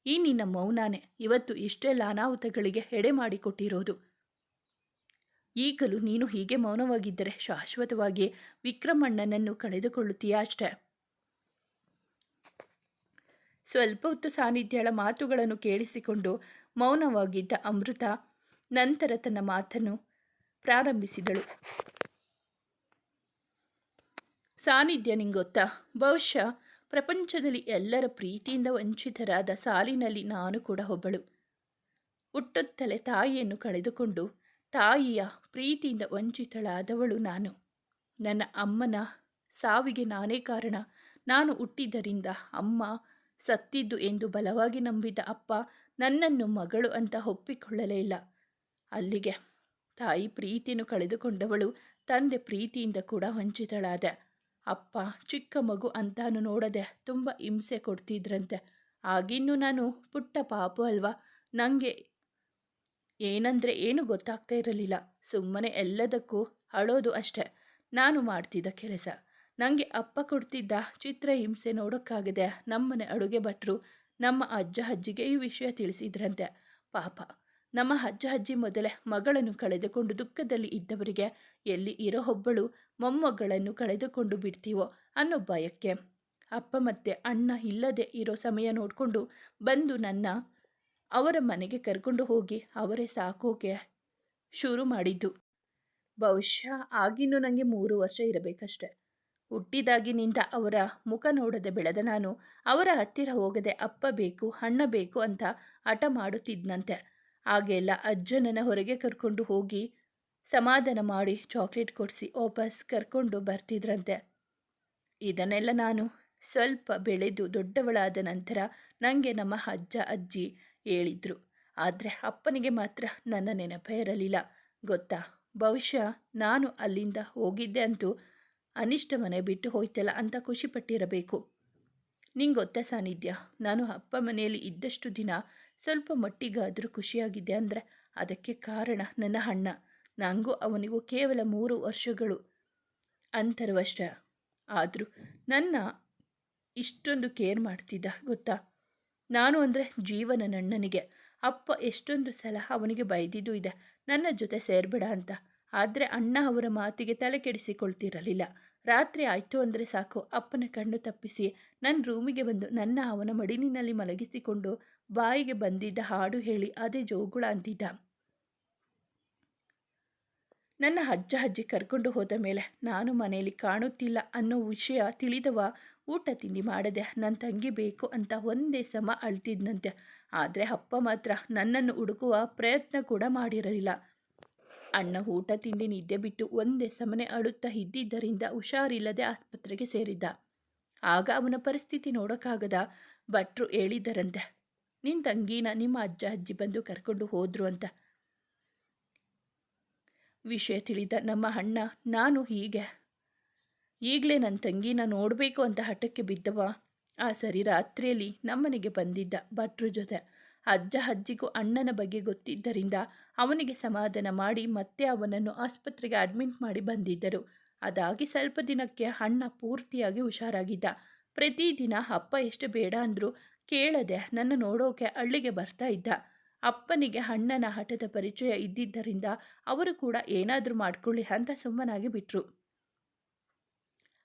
ಈ ನಿನ್ನ ಮೌನಾನೇ ಇವತ್ತು ಇಷ್ಟೆಲ್ಲ ಅನಾಹುತಗಳಿಗೆ ಎಡೆ ಮಾಡಿಕೊಟ್ಟಿರೋದು. ಈಗಲೂ ನೀನು ಹೀಗೆ ಮೌನವಾಗಿದ್ದರೆ ಶಾಶ್ವತವಾಗಿ ವಿಕ್ರಮಣ್ಣನನ್ನು ಕಳೆದುಕೊಳ್ಳುತ್ತೀಯಾ ಅಷ್ಟೇ. ಸ್ವಲ್ಪ ಹೊತ್ತು ಸಾನ್ನಿಧ್ಯಳ ಮಾತುಗಳನ್ನು ಕೇಳಿಸಿಕೊಂಡು ಮೌನವಾಗಿದ್ದ ಅಮೃತ ನಂತರ ತನ್ನ ಮಾತನ್ನು ಪ್ರಾರಂಭಿಸಿದಳು. ಸಾನ್ನಿಧ್ಯ, ನಿಂಗೊತ್ತಾ, ಬಹುಶಃ ಪ್ರಪಂಚದಲ್ಲಿ ಎಲ್ಲರ ಪ್ರೀತಿಯಿಂದ ವಂಚಿತರಾದ ಸಾಲಿನಲ್ಲಿ ನಾನು ಕೂಡ ಒಬ್ಬಳು. ಹುಟ್ಟುತ್ತಲೇ ತಾಯಿಯನ್ನು ಕಳೆದುಕೊಂಡು ತಾಯಿಯ ಪ್ರೀತಿಯಿಂದ ವಂಚಿತಳಾದವಳು ನಾನು. ನನ್ನ ಅಮ್ಮನ ಸಾವಿಗೆ ನಾನೇ ಕಾರಣ. ನಾನು ಹುಟ್ಟಿದ್ದರಿಂದ ಅಮ್ಮ ಸತ್ತಿದ್ದು ಎಂದು ಬಲವಾಗಿ ನಂಬಿದ್ದ ಅಪ್ಪ ನನ್ನನ್ನು ಮಗಳು ಅಂತ ಒಪ್ಪಿಕೊಳ್ಳಲೇ ಇಲ್ಲ. ಅಲ್ಲಿಗೆ ತಾಯಿ ಪ್ರೀತಿಯನ್ನು ಕಳೆದುಕೊಂಡವಳು ತಂದೆ ಪ್ರೀತಿಯಿಂದ ಕೂಡ ವಂಚಿತಳಾದೆ. ಅಪ್ಪ ಚಿಕ್ಕ ಮಗು ಅಂತಾನು ನೋಡದೆ ತುಂಬ ಹಿಂಸೆ ಕೊಡ್ತಿದ್ರಂತೆ. ಆಗಿನ್ನೂ ನಾನು ಪುಟ್ಟ ಪಾಪು ಅಲ್ವಾ, ನನಗೆ ಏನಂದರೆ ಏನು ಗೊತ್ತಾಗ್ತಾ ಇರಲಿಲ್ಲ. ಸುಮ್ಮನೆ ಎಲ್ಲದಕ್ಕೂ ಅಳೋದು ಅಷ್ಟೆ ನಾನು ಮಾಡ್ತಿದ್ದ ಕೆಲಸ. ನನಗೆ ಅಪ್ಪ ಕೊಡ್ತಿದ್ದ ಚಿತ್ರಹಿಂಸೆ ನೋಡೋಕ್ಕಾಗದೆ ನಮ್ಮನೆ ಅಡುಗೆ ಭಟ್ರು ನಮ್ಮ ಅಜ್ಜ ಅಜ್ಜಿಗೆ ಈ ವಿಷಯ ತಿಳಿಸಿದ್ರಂತೆ. ಪಾಪ, ನಮ್ಮ ಅಜ್ಜ ಅಜ್ಜಿ ಮೊದಲೇ ಮಗಳನ್ನು ಕಳೆದುಕೊಂಡು ದುಃಖದಲ್ಲಿ ಇದ್ದವರಿಗೆ ಎಲ್ಲಿ ಇರೋ ಒಬ್ಬಳು ಮೊಮ್ಮಗಳನ್ನು ಕಳೆದುಕೊಂಡು ಬಿಡ್ತೀವೋ ಅನ್ನೋ ಭಯಕ್ಕೆ ಅಪ್ಪ ಮತ್ತು ಅಣ್ಣ ಇಲ್ಲದೆ ಇರೋ ಸಮಯ ನೋಡಿಕೊಂಡು ಬಂದು ನನ್ನ ಅವರ ಮನೆಗೆ ಕರ್ಕೊಂಡು ಹೋಗಿ ಅವರೇ ಸಾಕೋಕೆ ಶುರು ಮಾಡಿದ್ದು. ಬಹುಶಃ ಆಗಿನ್ನೂ ನನಗೆ 3 ವರ್ಷ ಇರಬೇಕಷ್ಟೆ. ಹುಟ್ಟಿದಾಗಿನಿಂದ ಅವರ ಮುಖ ನೋಡದೆ ಬೆಳೆದ ನಾನು ಅವರ ಹತ್ತಿರ ಹೋಗದೆ ಅಪ್ಪ ಬೇಕು ಅಣ್ಣ ಬೇಕು ಅಂತ ಹಠ ಮಾಡುತ್ತಿದ್ದಂತೆ. ಹಾಗೆಲ್ಲ ಅಜ್ಜನನ್ನ ಹೊರಗೆ ಕರ್ಕೊಂಡು ಹೋಗಿ ಸಮಾಧಾನ ಮಾಡಿ ಚಾಕ್ಲೇಟ್ ಕೊಡಿಸಿ ವಾಪಸ್ ಕರ್ಕೊಂಡು ಬರ್ತಿದ್ರಂತೆ. ಇದನ್ನೆಲ್ಲ ನಾನು ಸ್ವಲ್ಪ ಬೆಳೆದು ದೊಡ್ಡವಳಾದ ನಂತರ ನನಗೆ ನಮ್ಮ ಅಜ್ಜ ಅಜ್ಜಿ ಹೇಳಿದ್ರು. ಆದರೆ ಅಪ್ಪನಿಗೆ ಮಾತ್ರ ನನ್ನ ನೆನಪೇ ಇರಲಿಲ್ಲ ಗೊತ್ತಾ. ಬಹುಶಃ ನಾನು ಅಲ್ಲಿಂದ ಹೋಗಿದ್ದೆ ಅಂತೂ ಅನಿಷ್ಟ ಮನೆ ಬಿಟ್ಟು ಹೋಯ್ತಲ್ಲ ಅಂತ ಖುಷಿಪಟ್ಟಿರಬೇಕು. ನಿಂಗೆ ಗೊತ್ತಾ ಸಾನ್ನಿಧ್ಯ, ನಾನು ಅಪ್ಪ ಮನೆಯಲ್ಲಿ ಇದ್ದಷ್ಟು ದಿನ ಸ್ವಲ್ಪ ಮಟ್ಟಿಗಾದರೂ ಖುಷಿಯಾಗಿದ್ದೆ ಅಂದರೆ ಅದಕ್ಕೆ ಕಾರಣ ನನ್ನ ಅಣ್ಣ. ನನಗೂ ಅವನಿಗೂ ಕೇವಲ 3 ವರ್ಷಗಳು ಅಂತರವಷ್ಟೇ. ಆದರೂ ನನ್ನ ಇಷ್ಟೊಂದು ಕೇರ್ ಮಾಡ್ತಿದ್ದ ಗೊತ್ತಾ. ನಾನು ಅಂದರೆ ಜೀವನ ನನ್ನನಿಗೆ. ಅಪ್ಪ ಎಷ್ಟೊಂದು ಸಲ ಅವನಿಗೆ ಬೈದಿದ್ದೂ ಇದೆ ನನ್ನ ಜೊತೆ ಸೇರಬೇಡ ಅಂತ. ಆದರೆ ಅಣ್ಣ ಅವರ ಮಾತಿಗೆ ತಲೆ ಕೆಡಿಸಿಕೊಳ್ತಿರಲಿಲ್ಲ. ರಾತ್ರಿ ಆಯಿತು ಅಂದರೆ ಸಾಕು ಅಪ್ಪನ ಕಣ್ಣು ತಪ್ಪಿಸಿ ನನ್ನ ರೂಮಿಗೆ ಬಂದು ನನ್ನ ಅವನ ಮಡಿಲಿನಲ್ಲಿ ಮಲಗಿಸಿಕೊಂಡು ಬಾಯಿಗೆ ಬಂದಿದ್ದ ಹಾಡು ಹೇಳಿ ಅದೇ ಜೋಗುಳ ಅಂತಿದ್ದ. ನನ್ನ ಅಜ್ಜ ಅಜ್ಜಿ ಕರ್ಕೊಂಡು ಹೋದ ಮೇಲೆ ನಾನು ಮನೆಯಲ್ಲಿ ಕಾಣುತ್ತಿಲ್ಲ ಅನ್ನೋ ವಿಷಯ ತಿಳಿದವ ಊಟ ತಿಂಡಿ ಮಾಡದೆ ನನ್ನ ತಂಗಿ ಬೇಕು ಅಂತ ಒಂದೇ ಸಮ ಅಳ್ತಿದ್ನಂತೆ. ಆದರೆ ಅಪ್ಪ ಮಾತ್ರ ನನ್ನನ್ನು ಹುಡುಕುವ ಪ್ರಯತ್ನ ಕೂಡ ಮಾಡಿರಲಿಲ್ಲ. ಅಣ್ಣ ಊಟ ತಿಂಡಿ ನಿದ್ದೆ ಬಿಟ್ಟು ಒಂದೇ ಸಮನೆ ಅಳುತ್ತಾ ಇದ್ದಿದ್ದರಿಂದ ಹುಷಾರಿಲ್ಲದೆ ಆಸ್ಪತ್ರೆಗೆ ಸೇರಿದ್ದ. ಆಗ ಅವನ ಪರಿಸ್ಥಿತಿ ನೋಡೋಕ್ಕಾಗದ ಭಟ್ರು ಹೇಳಿದ್ದರಂತೆ, ನಿನ್ನ ತಂಗಿನ ನಿಮ್ಮ ಅಜ್ಜ ಅಜ್ಜಿ ಬಂದು ಕರ್ಕೊಂಡು ಹೋದ್ರು ಅಂತ. ವಿಷಯ ತಿಳಿದ ನಮ್ಮ ಅಣ್ಣ ನಾನು ಈಗಲೇ ನನ್ನ ತಂಗಿನ ನೋಡಬೇಕು ಅಂತ ಹಠಕ್ಕೆ ಬಿದ್ದವ. ಆ ಸರಿ ರಾತ್ರಿಯಲ್ಲಿ ನಮ್ಮನೆಗೆ ಬಂದಿದ್ದ ಭಟ್ರು ಜೊತೆ. ಅಜ್ಜ ಅಜ್ಜಿಗೂ ಅಣ್ಣನ ಬಗ್ಗೆ ಗೊತ್ತಿದ್ದರಿಂದ ಅವನಿಗೆ ಸಮಾಧಾನ ಮಾಡಿ ಮತ್ತೆ ಅವನನ್ನು ಆಸ್ಪತ್ರೆಗೆ ಅಡ್ಮಿಟ್ ಮಾಡಿ ಬಂದಿದ್ದರು. ಅದಾಗಿ ಸ್ವಲ್ಪ ದಿನಕ್ಕೆ ಅಣ್ಣ ಪೂರ್ತಿಯಾಗಿ ಹುಷಾರಾಗಿದ್ದ. ಪ್ರತಿದಿನ ಅಪ್ಪ ಎಷ್ಟು ಬೇಡ ಅಂದರೂ ಕೇಳದೆ ನನ್ನ ನೋಡೋಕೆ ಹಳ್ಳಿಗೆ ಬರ್ತಾ ಇದ್ದ. ಅಪ್ಪನಿಗೆ ಅಣ್ಣನ ಹಠದ ಪರಿಚಯ ಇದ್ದಿದ್ದರಿಂದ ಅವರು ಕೂಡ ಏನಾದರೂ ಮಾಡ್ಕೊಳ್ಳಿ ಅಂತ ಸುಮ್ಮನಾಗಿ ಬಿಟ್ಟರು.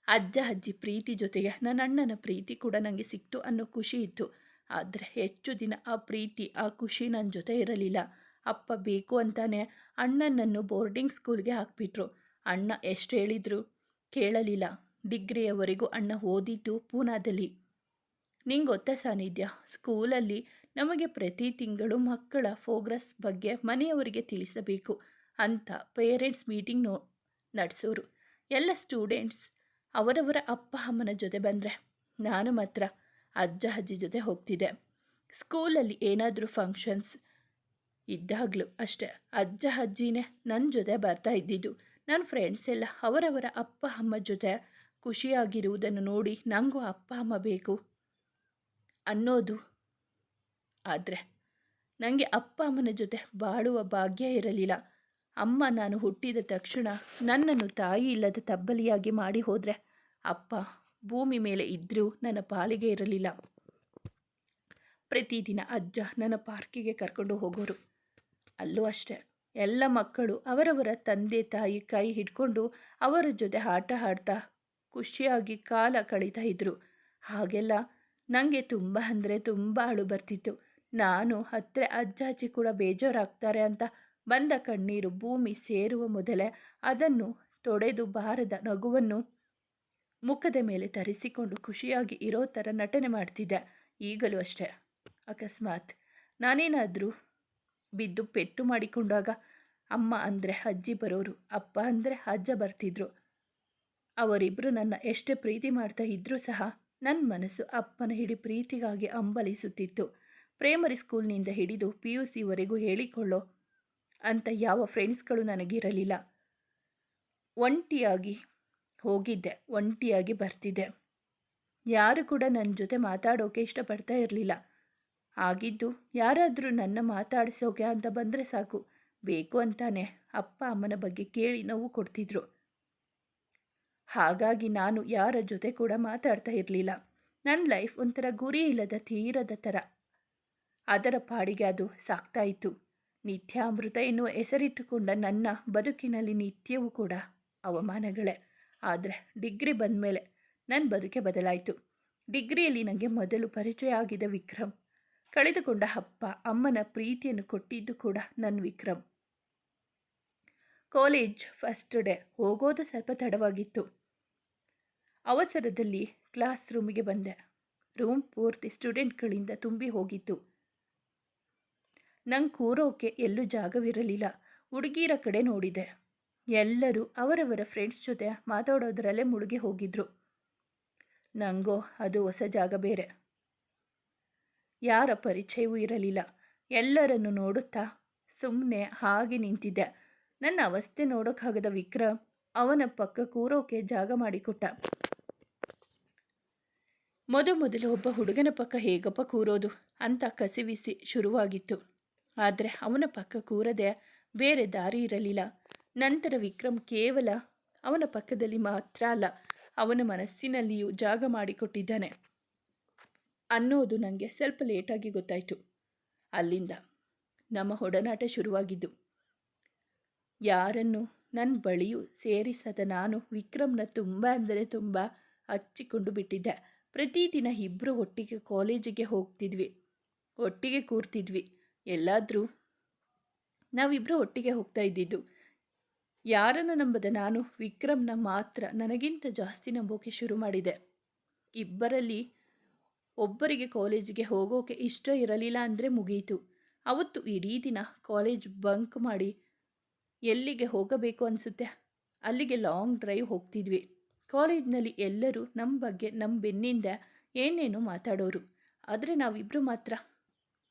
ಅಜ್ಜ ಅಜ್ಜಿ ಪ್ರೀತಿ ಜೊತೆಗೆ ನನ್ನ ಅಣ್ಣನ ಪ್ರೀತಿ ಕೂಡ ನನಗೆ ಸಿಕ್ತು ಅನ್ನೋ ಖುಷಿ ಇತ್ತು. ಆದರೆ ಹೆಚ್ಚು ದಿನ ಆ ಪ್ರೀತಿ ಆ ಖುಷಿ ನನ್ನ ಜೊತೆ ಇರಲಿಲ್ಲ. ಅಪ್ಪ ಬೇಕು ಅಂತಾನೆ ಅಣ್ಣನನ್ನು ಬೋರ್ಡಿಂಗ್ ಸ್ಕೂಲ್ಗೆ ಹಾಕ್ಬಿಟ್ರು. ಅಣ್ಣ ಎಷ್ಟು ಹೇಳಿದ್ರು ಕೇಳಲಿಲ್ಲ. ಡಿಗ್ರಿಯವರೆಗೂ ಅಣ್ಣ ಓದಿದ್ದು ಪೂನಾದಲ್ಲಿ. ನಿಂಗೆ ಗೊತ್ತಾ ಸಾನಿಧ್ಯ, ಸ್ಕೂಲಲ್ಲಿ ನಮಗೆ ಪ್ರತಿ ತಿಂಗಳು ಮಕ್ಕಳ ಪ್ರೋಗ್ರೆಸ್ ಬಗ್ಗೆ ಮನೆಯವರಿಗೆ ತಿಳಿಸಬೇಕು ಅಂತ ಪೇರೆಂಟ್ಸ್ ಮೀಟಿಂಗ್ ನಡೆಸೋರು. ಎಲ್ಲ ಸ್ಟೂಡೆಂಟ್ಸ್ ಅವರವರ ಅಪ್ಪ ಅಮ್ಮನ ಜೊತೆ ಬಂದರೆ ನಾನು ಮಾತ್ರ ಅಜ್ಜ ಅಜ್ಜಿ ಜೊತೆ ಹೋಗ್ತಿದ್ದೆ. ಸ್ಕೂಲಲ್ಲಿ ಏನಾದರೂ ಫಂಕ್ಷನ್ಸ್ ಇದ್ದಾಗಲೂ ಅಷ್ಟೇ ಅಜ್ಜ ಅಜ್ಜಿನೇ ನನ್ನ ಜೊತೆ ಬರ್ತಾ ಇದ್ದಿದ್ದು. ನನ್ನ ಫ್ರೆಂಡ್ಸ್ ಎಲ್ಲ ಅವರವರ ಅಪ್ಪ ಅಮ್ಮ ಜೊತೆ ಖುಷಿಯಾಗಿರುವುದನ್ನು ನೋಡಿ ನನಗೂ ಅಪ್ಪ ಅಮ್ಮ ಬೇಕು ಅನ್ನೋದು. ಆದರೆ ನನಗೆ ಅಪ್ಪ ಅಮ್ಮನ ಜೊತೆ ಬಾಳುವ ಭಾಗ್ಯ ಇರಲಿಲ್ಲ. ಅಮ್ಮ ನಾನು ಹುಟ್ಟಿದ ತಕ್ಷಣ ನನ್ನನ್ನು ತಾಯಿ ಇಲ್ಲದ ತಬ್ಬಲಿಯಾಗಿ ಮಾಡಿ ಹೋದರೆ ಅಪ್ಪ ಭೂಮಿ ಮೇಲೆ ಇದ್ದರೂ ನನ್ನ ಪಾಲಿಗೆ ಇರಲಿಲ್ಲ. ಪ್ರತಿದಿನ ಅಜ್ಜ ನನ್ನ ಪಾರ್ಕಿಗೆ ಕರ್ಕೊಂಡು ಹೋಗೋರು. ಅಲ್ಲೂ ಅಷ್ಟೇ ಎಲ್ಲ ಮಕ್ಕಳು ಅವರವರ ತಂದೆ ತಾಯಿ ಕೈ ಹಿಡ್ಕೊಂಡು ಅವರ ಜೊತೆ ಆಟ ಆಡ್ತಾ ಖುಷಿಯಾಗಿ ಕಾಲ ಕಳೀತಾ ಇದ್ದರು. ಹಾಗೆಲ್ಲ ನನಗೆ ತುಂಬ ಅಂದರೆ ತುಂಬ ಅಳು ಬರ್ತಿತ್ತು. ನಾನು ಹತ್ತಿರ ಅಜ್ಜ ಅಜ್ಜಿ ಕೂಡ ಬೇಜಾರಾಗ್ತಾರೆ ಅಂತ ಬಂದ ಕಣ್ಣೀರು ಭೂಮಿ ಸೇರುವ ಮೊದಲೇ ಅದನ್ನು ತೊಡೆದು ಬಾರದ ನಗುವನ್ನು ಮುಖದ ಮೇಲೆ ತರಿಸಿಕೊಂಡು ಖುಷಿಯಾಗಿ ಇರೋ ಥರ ನಟನೆ ಮಾಡ್ತಿದ್ದೆ. ಈಗಲೂ ಅಷ್ಟೇ ಅಕಸ್ಮಾತ್ ನಾನೇನಾದರೂ ಬಿದ್ದು ಪೆಟ್ಟು ಮಾಡಿಕೊಂಡಾಗ ಅಮ್ಮ ಅಂದರೆ ಅಜ್ಜಿ ಬರೋರು, ಅಪ್ಪ ಅಂದರೆ ಅಜ್ಜ ಬರ್ತಿದ್ರು. ಅವರಿಬ್ಬರು ನನ್ನ ಎಷ್ಟೇ ಪ್ರೀತಿ ಮಾಡ್ತಾ ಇದ್ದರೂ ಸಹ ನನ್ನ ಮನಸ್ಸು ಅಪ್ಪನ ಹಿಡಿ ಪ್ರೀತಿಗಾಗಿ ಹಂಬಲಿಸುತ್ತಿತ್ತು. ಪ್ರೈಮರಿ ಸ್ಕೂಲ್ನಿಂದ ಹಿಡಿದು PUCವರೆಗೂ ಹೇಳಿಕೊಳ್ಳೋ ಅಂತ ಯಾವ ಫ್ರೆಂಡ್ಸ್ಗಳು ನನಗಿರಲಿಲ್ಲ. ಒಂಟಿಯಾಗಿ ಹೋಗಿದ್ದೆ, ಒಂಟಿಯಾಗಿ ಬರ್ತಿದ್ದೆ. ಯಾರು ಕೂಡ ನನ್ನ ಜೊತೆ ಮಾತಾಡೋಕೆ ಇಷ್ಟಪಡ್ತಾ ಇರಲಿಲ್ಲ. ಆಗಿದ್ದು ಯಾರಾದರೂ ನನ್ನ ಮಾತಾಡಿಸೋಕೆ ಅಂತ ಬಂದರೆ ಸಾಕು, ಬೇಕು ಅಂತಾನೆ ಅಪ್ಪ ಅಮ್ಮನ ಬಗ್ಗೆ ಕೇಳಿ ನೋವು ಕೊಡ್ತಿದ್ರು. ಹಾಗಾಗಿ ನಾನು ಯಾರ ಜೊತೆ ಕೂಡ ಮಾತಾಡ್ತಾ ಇರಲಿಲ್ಲ. ನನ್ನ ಲೈಫ್ ಒಂಥರ ಗುರಿ ಇಲ್ಲದ ತೀರದ ಥರ. ಅದರ ಪಾಡಿಗೆ ಅದು ಸಾಕ್ತಾ ಇತ್ತು. ನಿತ್ಯಾಮೃತ ಎನ್ನುವ ಹೆಸರಿಟ್ಟುಕೊಂಡ ನನ್ನ ಬದುಕಿನಲ್ಲಿ ನಿತ್ಯವೂ ಕೂಡ ಅವಮಾನಗಳೇ. ಆದರೆ ಡಿಗ್ರಿ ಬಂದ ಮೇಲೆ ನನ್ನ ಬದುಕೆ ಬದಲಾಯಿತು. ಡಿಗ್ರಿಯಲ್ಲಿ ನನಗೆ ಮೊದಲು ಪರಿಚಯ ಆಗಿದ್ದ ವಿಕ್ರಮ್, ಕಳೆದುಕೊಂಡ ಅಪ್ಪ ಅಮ್ಮನ ಪ್ರೀತಿಯನ್ನು ಕೊಟ್ಟಿದ್ದು ಕೂಡ ನನ್ನ ವಿಕ್ರಮ್. ಕಾಲೇಜ್ ಫಸ್ಟ್ ಡೇ ಹೋಗೋದು ಸ್ವಲ್ಪ ತಡವಾಗಿತ್ತು. ಅವಸರದಲ್ಲಿ ಕ್ಲಾಸ್ ರೂಮಿಗೆ ಬಂದೆ. ರೂಮ್ ಪೂರ್ತಿ ಸ್ಟೂಡೆಂಟ್ಗಳಿಂದ ತುಂಬಿ ಹೋಗಿತ್ತು. ನಂಗೆ ಕೂರೋಕೆ ಎಲ್ಲೂ ಜಾಗವಿರಲಿಲ್ಲ. ಹುಡುಗಿರ ಕಡೆ ನೋಡಿದೆ. ಎಲ್ಲರೂ ಅವರವರ ಫ್ರೆಂಡ್ಸ್ ಜೊತೆ ಮಾತಾಡೋದ್ರಲ್ಲೇ ಮುಳುಗಿ ಹೋಗಿದ್ರು. ನನಗೋ ಅದು ಹೊಸ ಜಾಗ ಬೇರೆ. ಯಾರ ಪರಿಚಯವೂ ಇರಲಿಲ್ಲ. ಎಲ್ಲರನ್ನು ನೋಡುತ್ತಾ ಸುಮ್ಮನೆ ಹಾಗೆ ನಿಂತಿದ್ದೆ. ನನ್ನ ಅವಸ್ಥೆ ನೋಡೋಕ್ಕಾಗದ ವಿಕ್ರಮ್ ಅವನ ಪಕ್ಕ ಕೂರೋಕೆ ಜಾಗ ಮಾಡಿಕೊಟ್ಟ. ಮೊದಲು ಒಬ್ಬ ಹುಡುಗನ ಪಕ್ಕ ಹೇಗಪ್ಪ ಕೂರೋದು ಅಂತ ಕಸಿವಿಸಿ ಶುರುವಾಗಿತ್ತು. ಆದರೆ ಅವನ ಪಕ್ಕ ಕೂರದೆ ಬೇರೆ ದಾರಿ ಇರಲಿಲ್ಲ. ನಂತರ ವಿಕ್ರಮ್ ಕೇವಲ ಅವನ ಪಕ್ಕದಲ್ಲಿ ಮಾತ್ರ ಅಲ್ಲ, ಅವನ ಮನಸ್ಸಿನಲ್ಲಿಯೂ ಜಾಗ ಮಾಡಿಕೊಟ್ಟಿದ್ದಾನೆ ಅನ್ನೋದು ನನಗೆ ಸ್ವಲ್ಪ ಲೇಟಾಗಿ ಗೊತ್ತಾಯಿತು. ಅಲ್ಲಿಂದ ನಮ್ಮ ಒಡನಾಟ ಶುರುವಾಗಿದ್ದು. ಯಾರನ್ನು ನನ್ನ ಬಳಿಯೂ ಸೇರಿಸದ ನಾನು ವಿಕ್ರಮ್ನ ತುಂಬ ಅಂದರೆ ತುಂಬ ಹಚ್ಚಿಕೊಂಡು ಬಿಟ್ಟಿದ್ದೆ. ಪ್ರತಿದಿನ ಇಬ್ಬರು ಒಟ್ಟಿಗೆ ಕಾಲೇಜಿಗೆ ಹೋಗ್ತಿದ್ವಿ, ಒಟ್ಟಿಗೆ ಕೂರ್ತಿದ್ವಿ. ಎಲ್ಲಾದರೂ ನಾವಿಬ್ಬರು ಒಟ್ಟಿಗೆ ಹೋಗ್ತಾ ಇದ್ದಿದ್ದು. ಯಾರನ್ನು ನಂಬದ ನಾನು ವಿಕ್ರಮ್ನ ಮಾತ್ರ ನನಗಿಂತ ಜಾಸ್ತಿ ನಂಬೋಕೆ ಶುರು ಮಾಡಿದೆ. ಇಬ್ಬರಲ್ಲಿ ಒಬ್ಬರಿಗೆ ಕಾಲೇಜಿಗೆ ಹೋಗೋಕೆ ಇಷ್ಟ ಇರಲಿಲ್ಲ ಅಂದರೆ ಮುಗಿಯಿತು. ಅವತ್ತು ಇಡೀ ದಿನ ಕಾಲೇಜ್ ಬಂಕ್ ಮಾಡಿ ಎಲ್ಲಿಗೆ ಹೋಗಬೇಕು ಅನಿಸುತ್ತೆ ಅಲ್ಲಿಗೆ ಲಾಂಗ್ ಡ್ರೈವ್ ಹೋಗ್ತಿದ್ವಿ. ಕಾಲೇಜ್ನಲ್ಲಿ ಎಲ್ಲರೂ ನಮ್ಮ ಬಗ್ಗೆ ನಮ್ಮ ಬೆನ್ನಿಂದ ಏನೇನೋ ಮಾತಾಡೋರು. ಆದರೆ ನಾವಿಬ್ಬರು ಮಾತ್ರ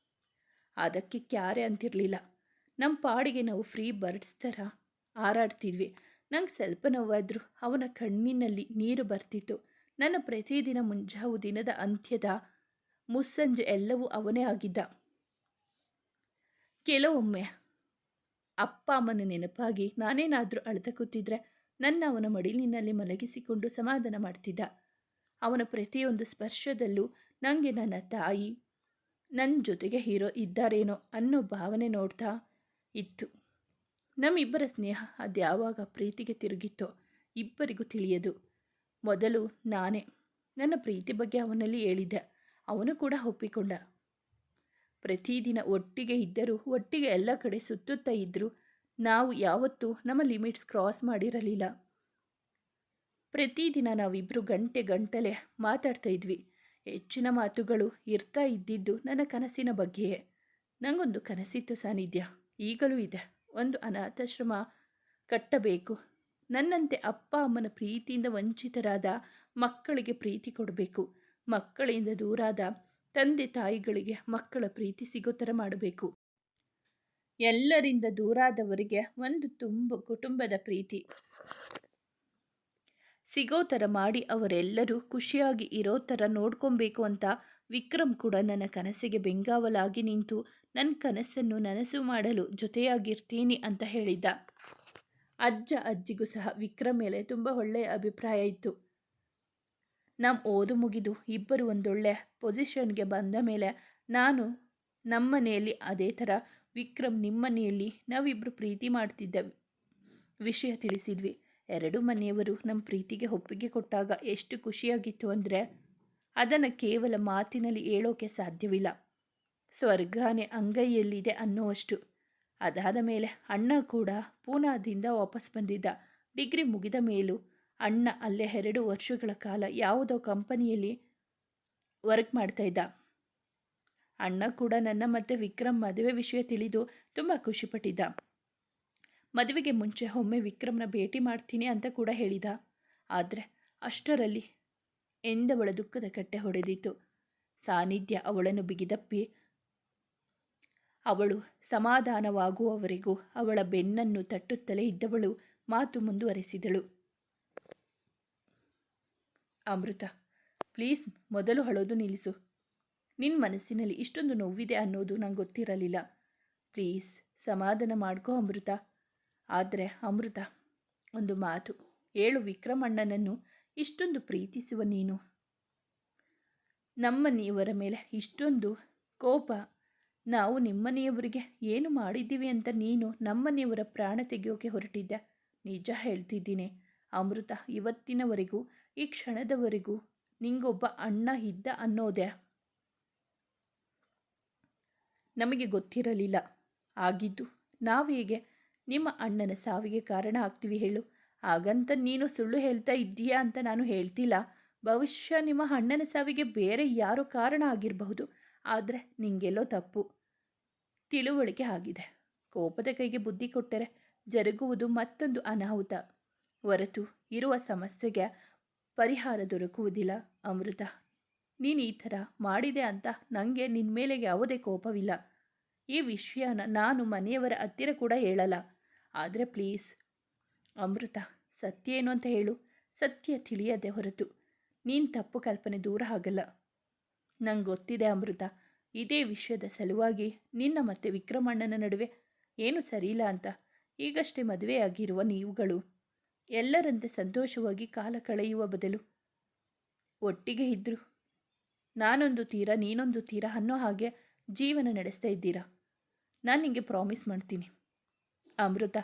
ಅದಕ್ಕೆ ಕ್ಯಾರೆ ಅಂತಿರಲಿಲ್ಲ. ನಮ್ಮ ಪಾಡಿಗೆ ನಾವು ಫ್ರೀ ಬರ್ಡ್ಸ್ ಥರ ಹಾರಾಡ್ತಿದ್ವಿ. ನಂಗೆ ಸ್ವಲ್ಪ ನೋವಾದರೂ ಅವನ ಕಣ್ಣಿನಲ್ಲಿ ನೀರು ಬರ್ತಿತ್ತು. ನನ್ನ ಪ್ರತಿದಿನ ಮುಂಜಾವು, ದಿನದ ಅಂತ್ಯದ ಮುಸ್ಸಂಜೆ ಎಲ್ಲವೂ ಅವನೇ ಆಗಿದ್ದ. ಕೆಲವೊಮ್ಮೆ ಅಪ್ಪ ಅಮ್ಮನ ನೆನಪಾಗಿ ನಾನೇನಾದರೂ ಅಳ್ತಾ ಕೂತಿದ್ರೆ ನನ್ನ ಅವನ ಮಡಿಲಿನಲ್ಲಿ ಮಲಗಿಸಿಕೊಂಡು ಸಮಾಧಾನ ಮಾಡ್ತಿದ್ದ. ಅವನ ಪ್ರತಿಯೊಂದು ಸ್ಪರ್ಶದಲ್ಲೂ ನನಗೆ ನನ್ನ ತಾಯಿ ನನ್ನ ಜೊತೆಗೆ ಇದ್ದಾರೇನೋ ಅನ್ನೋ ಭಾವನೆ ನೋಡ್ತಾ ಇತ್ತು. ನಮ್ಮಿಬ್ಬರ ಸ್ನೇಹ ಅದ್ಯಾವಾಗ ಪ್ರೀತಿಗೆ ತಿರುಗಿತ್ತೋ ಇಬ್ಬರಿಗೂ ತಿಳಿಯದು. ಮೊದಲು ನಾನೇ ನನ್ನ ಪ್ರೀತಿ ಬಗ್ಗೆ ಅವನಲ್ಲಿ ಹೇಳಿದ್ದೆ. ಅವನು ಕೂಡ ಒಪ್ಪಿಕೊಂಡ. ಪ್ರತಿದಿನ ಒಟ್ಟಿಗೆ ಇದ್ದರೂ, ಒಟ್ಟಿಗೆ ಎಲ್ಲ ಕಡೆ ಸುತ್ತುತ್ತಾ ಇದ್ದರೂ ನಾವು ಯಾವತ್ತೂ ನಮ್ಮ ಲಿಮಿಟ್ಸ್ ಕ್ರಾಸ್ ಮಾಡಿರಲಿಲ್ಲ. ಪ್ರತಿದಿನ ನಾವಿಬ್ಬರು ಗಂಟೆ ಗಂಟಲೆ ಮಾತಾಡ್ತಾ ಇದ್ವಿ. ಹೆಚ್ಚಿನ ಮಾತುಗಳು ಇರ್ತಾ ಇದ್ದಿದ್ದು ನನ್ನ ಕನಸಿನ ಬಗ್ಗೆಯೇ. ನನಗೊಂದು ಕನಸಿತ್ತು ಸಾನ್ನಿಧ್ಯ, ಈಗಲೂ ಇದೆ. ಒಂದು ಅನಾಥಾಶ್ರಮ ಕಟ್ಟಬೇಕು. ನನ್ನಂತೆ ಅಪ್ಪ ಅಮ್ಮನ ಪ್ರೀತಿಯಿಂದ ವಂಚಿತರಾದ ಮಕ್ಕಳಿಗೆ ಪ್ರೀತಿ ಕೊಡಬೇಕು. ಮಕ್ಕಳಿಂದ ದೂರಾದ ತಂದೆ ತಾಯಿಗಳಿಗೆ ಮಕ್ಕಳ ಪ್ರೀತಿ ಸಿಗೋ ಥರ ಮಾಡಬೇಕು. ಎಲ್ಲರಿಂದ ದೂರಾದವರಿಗೆ ಒಂದು ಕುಟುಂಬದ ಪ್ರೀತಿ ಸಿಗೋ ಥರ ಮಾಡಿ ಅವರೆಲ್ಲರೂ ಖುಷಿಯಾಗಿ ಇರೋ ಥರ ನೋಡ್ಕೊಬೇಕು ಅಂತ ವಿಕ್ರಮ್ ಕೂಡ ನನ್ನ ಕನಸಿಗೆ ಬೆಂಗಾವಲಾಗಿ ನಿಂತು ನನ್ನ ಕನಸನ್ನು ನನಸು ಮಾಡಲು ಜೊತೆಯಾಗಿರ್ತೀನಿ ಅಂತ ಹೇಳಿದ್ದ. ಅಜ್ಜ ಅಜ್ಜಿಗೂ ಸಹ ವಿಕ್ರಮ್ ಮೇಲೆ ತುಂಬ ಒಳ್ಳೆಯ ಅಭಿಪ್ರಾಯ ಇತ್ತು. ಓದು ಮುಗಿದು ಇಬ್ಬರು ಒಂದೊಳ್ಳೆ ಪೊಸಿಷನ್ಗೆ ಬಂದ ಮೇಲೆ ನಾನು ನಮ್ಮನೆಯಲ್ಲಿ, ಅದೇ ಥರ ವಿಕ್ರಮ್ ನಿಮ್ಮನೆಯಲ್ಲಿ ನಾವಿಬ್ಬರು ಪ್ರೀತಿ ಮಾಡ್ತಿದ್ದ ವಿಷಯ ತಿಳಿಸಿದ್ವಿ. ಎರಡು ಮನೆಯವರು ನಮ್ಮ ಪ್ರೀತಿಗೆ ಒಪ್ಪಿಗೆ ಕೊಟ್ಟಾಗ ಎಷ್ಟು ಖುಷಿಯಾಗಿತ್ತು ಅಂದರೆ ಅದನ್ನು ಕೇವಲ ಮಾತಿನಲ್ಲಿ ಹೇಳೋಕೆ ಸಾಧ್ಯವಿಲ್ಲ. ಸ್ವರ್ಗನೇ ಅಂಗೈಯಲ್ಲಿದೆ ಅನ್ನುವಷ್ಟು. ಅದಾದ ಮೇಲೆ ಅಣ್ಣ ಕೂಡ ಪೂನಾದಿಂದ ವಾಪಸ್ ಬಂದಿದ್ದ. ಡಿಗ್ರಿ ಮುಗಿದ ಮೇಲೂ ಅಣ್ಣ ಅಲ್ಲೇ 2 ವರ್ಷಗಳ ಕಾಲ ಯಾವುದೋ ಕಂಪನಿಯಲ್ಲಿ ವರ್ಕ್ ಮಾಡ್ತಾಯಿದ್ದ. ಅಣ್ಣ ಕೂಡ ನನ್ನ ಮತ್ತು ವಿಕ್ರಮ್ ಮದುವೆ ವಿಷಯ ತಿಳಿದು ತುಂಬ ಖುಷಿಪಟ್ಟಿದ್ದ. ಮದುವೆಗೆ ಮುಂಚೆ ಒಮ್ಮೆ ವಿಕ್ರಮ್ನ ಭೇಟಿ ಮಾಡ್ತೀನಿ ಅಂತ ಕೂಡ ಹೇಳಿದ. ಆದರೆ ಅಷ್ಟರಲ್ಲಿ ಎಂದವಳ ದುಃಖದ ಕಟ್ಟೆ ಹೊಡೆದಿತ್ತು. ಸಾನ್ನಿಧ್ಯ ಅವಳನ್ನು ಬಿಗಿದಪ್ಪಿ ಅವಳು ಸಮಾಧಾನವಾಗುವವರೆಗೂ ಅವಳ ಬೆನ್ನನ್ನು ತಟ್ಟುತ್ತಲೇ ಇದ್ದವಳು ಮಾತು ಮುಂದುವರೆಸಿದಳು. ಅಮೃತ, ಪ್ಲೀಸ್ ಮೊದಲು ಅಳೋದು ನಿಲ್ಲಿಸು. ನಿನ್ನ ಮನಸ್ಸಿನಲ್ಲಿ ಇಷ್ಟೊಂದು ನೋವಿದೆ ಅನ್ನೋದು ನಂಗೆ ಗೊತ್ತಿರಲಿಲ್ಲ. ಪ್ಲೀಸ್ ಸಮಾಧಾನ ಮಾಡ್ಕೋ ಅಮೃತ. ಆದರೆ ಅಮೃತ, ಒಂದು ಮಾತು ಹೇಳು. ವಿಕ್ರಮ್ ಅಣ್ಣನನ್ನು ಇಷ್ಟೊಂದು ಪ್ರೀತಿಸುವ ನೀನು, ನಮ್ಮನೆಯವರ ಮೇಲೆ ಇಷ್ಟೊಂದು ಕೋಪ, ನಾವು ನಿಮ್ಮನೆಯವರಿಗೆ ಏನು ಮಾಡಿದ್ದೀವಿ ಅಂತ ನೀನು ನಮ್ಮನೆಯವರ ಪ್ರಾಣ ತೆಗೆಯೋಕೆ ಹೊರಟಿದ್ದೆ. ನಿಜ ಹೇಳ್ತಿದ್ದೀನಿ ಅಮೃತ, ಇವತ್ತಿನವರೆಗೂ ಈ ಕ್ಷಣದವರೆಗೂ ನಿಂಗೊಬ್ಬ ಅಣ್ಣ ಇದ್ದ ಅನ್ನೋದೇ ನಮಗೆ ಗೊತ್ತಿರಲಿಲ್ಲ. ಆಗಿದ್ದು ನಾವು ಹೇಗೆ ನಿಮ್ಮ ಅಣ್ಣನ ಸಾವಿಗೆ ಕಾರಣ ಆಗ್ತೀವಿ ಹೇಳು? ಹಾಗಂತ ನೀನು ಸುಳ್ಳು ಹೇಳ್ತಾ ಇದ್ದೀಯಾ ಅಂತ ನಾನು ಹೇಳ್ತಿಲ್ಲ. ಬಹುಶಃ ನಿಮ್ಮ ಅಣ್ಣನ ಸಾವಿಗೆ ಬೇರೆ ಯಾರೋ ಕಾರಣ ಆಗಿರಬಹುದು. ಆದರೆ ನಿಂಗೆಲ್ಲೋ ತಪ್ಪು ತಿಳುವಳಿಕೆ ಆಗಿದೆ. ಕೋಪದ ಕೈಗೆ ಬುದ್ಧಿ ಕೊಟ್ಟರೆ ಜರುಗುವುದು ಮತ್ತೊಂದು ಅನಾಹುತ ಹೊರತು ಇರುವ ಸಮಸ್ಯೆಗೆ ಪರಿಹಾರ ದೊರಕುವುದಿಲ್ಲ. ಅಮೃತ, ನೀನು ಈ ಥರ ಮಾಡಿದೆ ಅಂತ ನನಗೆ ನಿನ್ನ ಮೇಲೆ ಯಾವುದೇ ಕೋಪವಿಲ್ಲ. ಈ ವಿಷಯನ ನಾನು ಮನೆಯವರ ಹತ್ತಿರ ಕೂಡ ಹೇಳಲ್ಲ. ಆದರೆ ಪ್ಲೀಸ್ ಅಮೃತ, ಸತ್ಯ ಏನು ಅಂತ ಹೇಳು. ಸತ್ಯ ತಿಳಿಯದೆ ಹೊರತು ನೀನು ತಪ್ಪು ಕಲ್ಪನೆ ದೂರ ಆಗಲ್ಲ. ನಂಗೆ ಗೊತ್ತಿದೆ ಅಮೃತ, ಇದೇ ವಿಷಯದ ಸಲುವಾಗಿ ನಿನ್ನ ಮತ್ತು ವಿಕ್ರಮಣ್ಣನ ನಡುವೆ ಏನು ಸರಿಯಿಲ್ಲ ಅಂತ. ಈಗಷ್ಟೇ ಮದುವೆಯಾಗಿರುವ ನೀವುಗಳು ಎಲ್ಲರಂತೆ ಸಂತೋಷವಾಗಿ ಕಾಲ ಕಳೆಯುವ ಬದಲು ಒಟ್ಟಿಗೆ ಇದ್ದರು ನಾನೊಂದು ತೀರ ನೀನೊಂದು ತೀರ ಅನ್ನೋ ಹಾಗೆ ಜೀವನ ನಡೆಸ್ತಾ ಇದ್ದೀರಾ. ನಾನು ನಿಮಗೆ ಪ್ರಾಮಿಸ್ ಮಾಡ್ತೀನಿ ಅಮೃತ,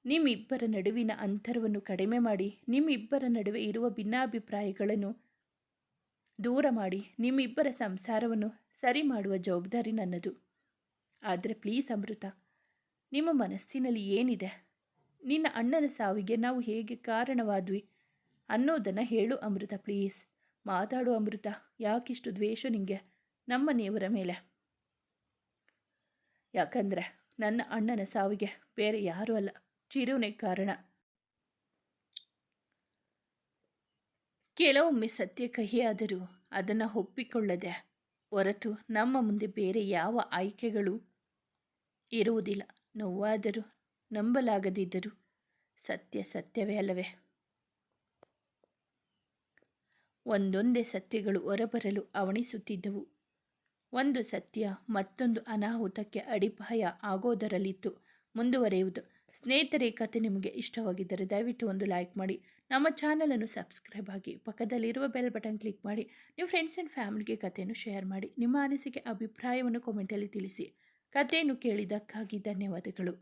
ನಿಮ್ಮಿಬ್ಬರ ನಡುವಿನ ಅಂತರವನ್ನು ಕಡಿಮೆ ಮಾಡಿ, ನಿಮ್ಮಿಬ್ಬರ ನಡುವೆ ಇರುವ ಭಿನ್ನಾಭಿಪ್ರಾಯಗಳನ್ನು ದೂರ ಮಾಡಿ, ನಿಮ್ಮಿಬ್ಬರ ಸಂಸಾರವನ್ನು ಸರಿ ಮಾಡುವ ಜವಾಬ್ದಾರಿ ನನ್ನದು. ಆದರೆ ಪ್ಲೀಸ್ ಅಮೃತ, ನಿಮ್ಮ ಮನಸ್ಸಿನಲ್ಲಿ ಏನಿದೆ? ನಿನ್ನ ಅಣ್ಣನ ಸಾವಿಗೆ ನಾವು ಹೇಗೆ ಕಾರಣವಾದ್ವಿ ಅನ್ನೋದನ್ನು ಹೇಳು ಅಮೃತ. ಪ್ಲೀಸ್ ಮಾತಾಡು ಅಮೃತ. ಯಾಕಿಷ್ಟು ದ್ವೇಷ ನಿಮಗೆ ನಮ್ಮನೆಯವರ ಮೇಲೆ? ಯಾಕಂದರೆ ನನ್ನ ಅಣ್ಣನ ಸಾವಿಗೆ ಬೇರೆ ಯಾರೂ ಅಲ್ಲ, ಚಿರುನೇ ಕಾರಣ. ಕೆಲವೊಮ್ಮೆ ಸತ್ಯ ಕಹಿಯಾದರೂ ಅದನ್ನು ಒಪ್ಪಿಕೊಳ್ಳದೆ ಹೊರತು ನಮ್ಮ ಮುಂದೆ ಬೇರೆ ಯಾವ ಆಯ್ಕೆಗಳು ಇರುವುದಿಲ್ಲ. ನೋವಾದರೂ ನಂಬಲಾಗದಿದ್ದರೂ ಸತ್ಯ ಸತ್ಯವೇ ಅಲ್ಲವೇ? ಒಂದೊಂದೇ ಸತ್ಯಗಳು ಹೊರಬರಲು ಅವಣಿಸುತ್ತಿದ್ದವು. ಒಂದು ಸತ್ಯ ಮತ್ತೊಂದು ಅನಾಹುತಕ್ಕೆ ಅಡಿಪಾಯ ಆಗೋದರಲ್ಲಿತ್ತು. ಮುಂದುವರೆಯುವುದು. ಸ್ನೇಹಿತರೆ, ಈ ಕಥೆ ನಿಮಗೆ ಇಷ್ಟವಾಗಿದ್ದರೆ ದಯವಿಟ್ಟು ಒಂದು ಲೈಕ್ ಮಾಡಿ, ನಮ್ಮ ಚಾನಲನ್ನು ಸಬ್ಸ್ಕ್ರೈಬ್ ಆಗಿ, ಪಕ್ಕದಲ್ಲಿರುವ ಬೆಲ್ ಬಟನ್ ಕ್ಲಿಕ್ ಮಾಡಿ, ನಿಮ್ಮ ಫ್ರೆಂಡ್ಸ್ ಆ್ಯಂಡ್ ಫ್ಯಾಮಿಲಿಗೆ ಕಥೆಯನ್ನು ಶೇರ್ ಮಾಡಿ, ನಿಮ್ಮ ಅನಿಸಿಕೆ ಅಭಿಪ್ರಾಯವನ್ನು ಕಾಮೆಂಟಲ್ಲಿ ತಿಳಿಸಿ. ಕಥೆಯನ್ನು ಕೇಳಿದ್ದಕ್ಕಾಗಿ ಧನ್ಯವಾದಗಳು.